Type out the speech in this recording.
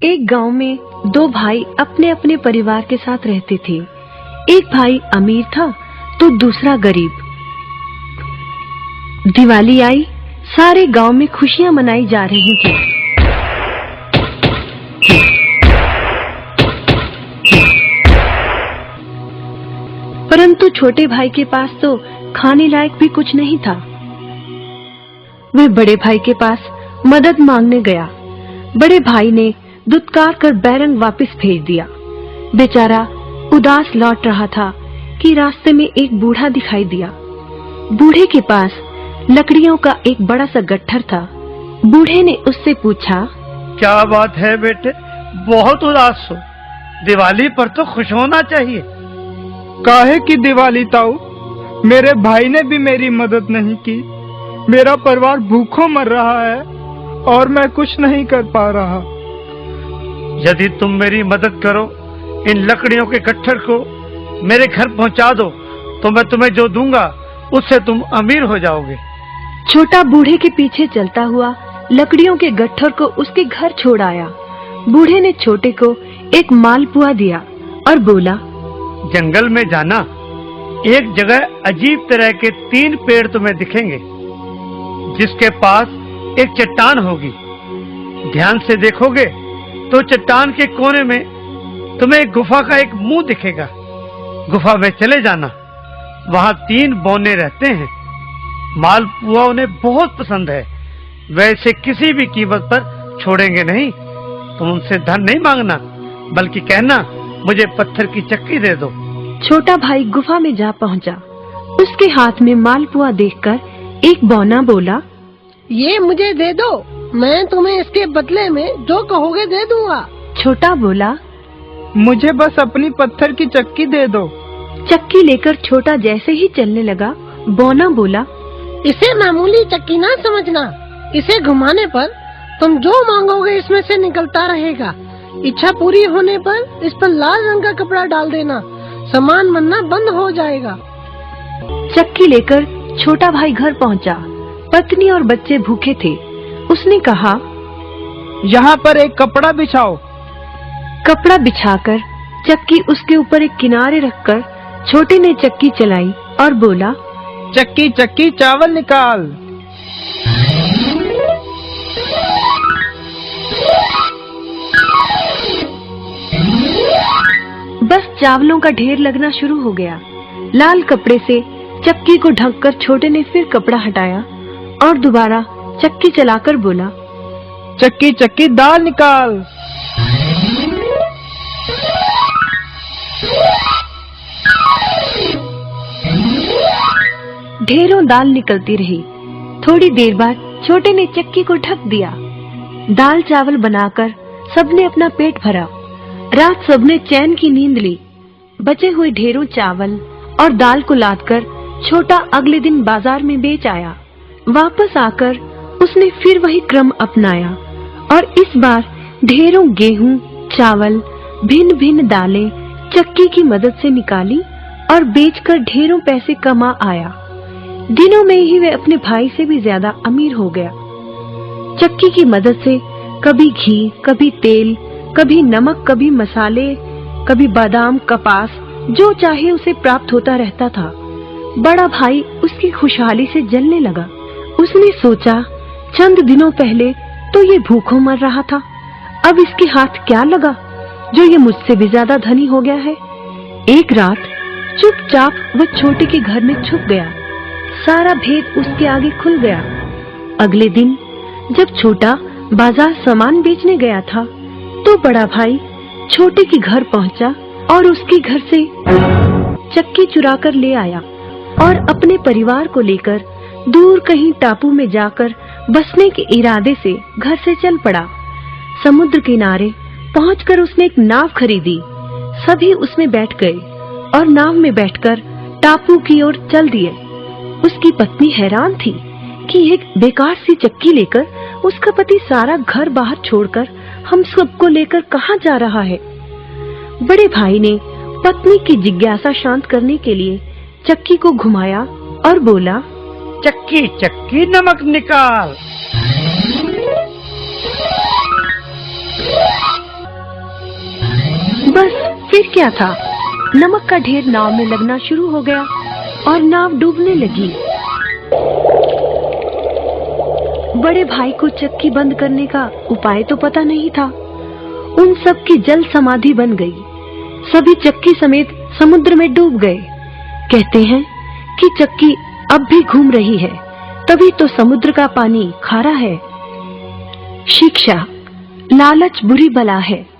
एक गांव में दो भाई अपने अपने परिवार के साथ रहते थे। एक भाई अमीर था तो दूसरा गरीब। दिवाली आई, सारे गांव में खुशियां मनाई जा रही थी। परंतु छोटे भाई के पास तो खाने लायक भी कुछ नहीं था। वह बड़े भाई के पास मदद मांगने गया। बड़े भाई ने दुत्कार कर बैरंग वापस भेज दिया। बेचारा उदास लौट रहा था कि रास्ते में एक बूढ़ा दिखाई दिया। बूढ़े के पास लकड़ियों का एक बड़ा सा गट्ठर था। बूढ़े ने उससे पूछा, क्या बात है बेटे, बहुत उदास हो? दिवाली पर तो खुश होना चाहिए। काहे की दिवाली ताऊ, मेरे भाई ने भी मेरी मदद नहीं की। मेरा परिवार भूखों मर रहा है और मैं कुछ नहीं कर पा रहा। यदि तुम मेरी मदद करो, इन लकड़ियों के गट्ठर को मेरे घर पहुंचा दो, तो मैं तुम्हें जो दूंगा उससे तुम अमीर हो जाओगे। छोटा बूढ़े के पीछे चलता हुआ लकड़ियों के गट्ठर को उसके घर छोड़ आया। बूढ़े ने छोटे को एक मालपुआ दिया और बोला, जंगल में जाना, एक जगह अजीब तरह के 3 पेड़ तुम्हें दिखेंगे, जिसके पास एक चट्टान होगी। ध्यान से देखोगे तो चट्टान के कोने में तुम्हें गुफा का एक मुंह दिखेगा। गुफा में चले जाना, वहां 3 बौने रहते हैं। मालपुआ उन्हें बहुत पसंद है, वैसे किसी भी कीमत पर छोड़ेंगे नहीं। तुम उनसे धन नहीं मांगना, बल्कि कहना मुझे पत्थर की चक्की दे दो। छोटा भाई गुफा में जा पहुंचा। उसके हाथ में मालपुआ देखकर एक बौना बोला, ये मुझे दे दो, मैं तुम्हें इसके बदले में जो कहोगे दे दूंगा। छोटा बोला, मुझे बस अपनी पत्थर की चक्की दे दो। चक्की लेकर छोटा जैसे ही चलने लगा, बौना बोला, इसे मामूली चक्की ना समझना। इसे घुमाने पर तुम जो मांगोगे इसमें से निकलता रहेगा। इच्छा पूरी होने पर इस पर लाल रंग का कपड़ा डाल देना, सामान बनना बंद हो जाएगा। चक्की लेकर छोटा भाई घर पहुंचा। पत्नी और बच्चे भूखे थे। उसने कहा, यहाँ पर एक कपड़ा बिछाओ। कपड़ा बिछाकर चक्की उसके ऊपर एक किनारे रखकर छोटे ने चक्की चलाई और बोला, चक्की चक्की चावल निकाल। बस चावलों का ढेर लगना शुरू हो गया। लाल कपड़े से चक्की को ढककर छोटे ने फिर कपड़ा हटाया और दोबारा चक्की चलाकर बोला, चक्की चक्की दाल निकाल। ढेरों दाल निकलती रही। थोड़ी देर बाद छोटे ने चक्की को ढक दिया। दाल चावल बनाकर सबने अपना पेट भरा। रात सबने चैन की नींद ली। बचे हुए ढेरों चावल और दाल को लादकर छोटा अगले दिन बाजार में बेच आया। वापस आकर उसने फिर वही क्रम अपनाया और इस बार ढेरों गेहूं, चावल, भिन्न भिन्न दालें चक्की की मदद से निकाली और बेचकर ढेरों पैसे कमा आया। दिनों में ही वह अपने भाई से भी ज्यादा अमीर हो गया। चक्की की मदद से कभी घी, कभी तेल, कभी नमक, कभी मसाले, कभी बादाम, कपास, जो चाहे उसे प्राप्त होता रहता था। बड़ा भाई उसकी खुशहाली से जलने लगा। उसने सोचा, चंद दिनों पहले तो ये भूखों मर रहा था, अब इसके हाथ क्या लगा जो ये मुझसे भी ज्यादा धनी हो गया है। एक रात चुपचाप वह छोटे के घर में छुप गया। सारा भेद उसके आगे खुल गया। अगले दिन जब छोटा बाजार सामान बेचने गया था, तो बड़ा भाई छोटे के घर पहुंचा और उसके घर से चक्की चुरा कर ले आया और अपने परिवार को लेकर दूर कहीं टापू में जाकर बसने के इरादे से घर से चल पड़ा। समुद्र किनारे पहुंचकर उसने एक नाव खरीदी। सभी उसमें बैठ गए और नाव में बैठकर टापू की ओर चल दिए। उसकी पत्नी हैरान थी कि एक बेकार सी चक्की लेकर उसका पति सारा घर बाहर छोड़कर हम सबको लेकर कहाँ जा रहा है। बड़े भाई ने पत्नी की जिज्ञासा शांत करने के लिए चक्की को घुमाया और बोला, चक्की चक्की नमक निकाल। बस फिर क्या था, नमक का ढेर नाव में लगना शुरू हो गया और नाव डूबने लगी। बड़े भाई को चक्की बंद करने का उपाय तो पता नहीं था। उन सब की जल समाधि बन गई। सभी चक्की समेत समुद्र में डूब गए। कहते हैं कि चक्की अब भी घूम रही है, तभी तो समुद्र का पानी खारा है। शिक्षा, लालच बुरी बला है।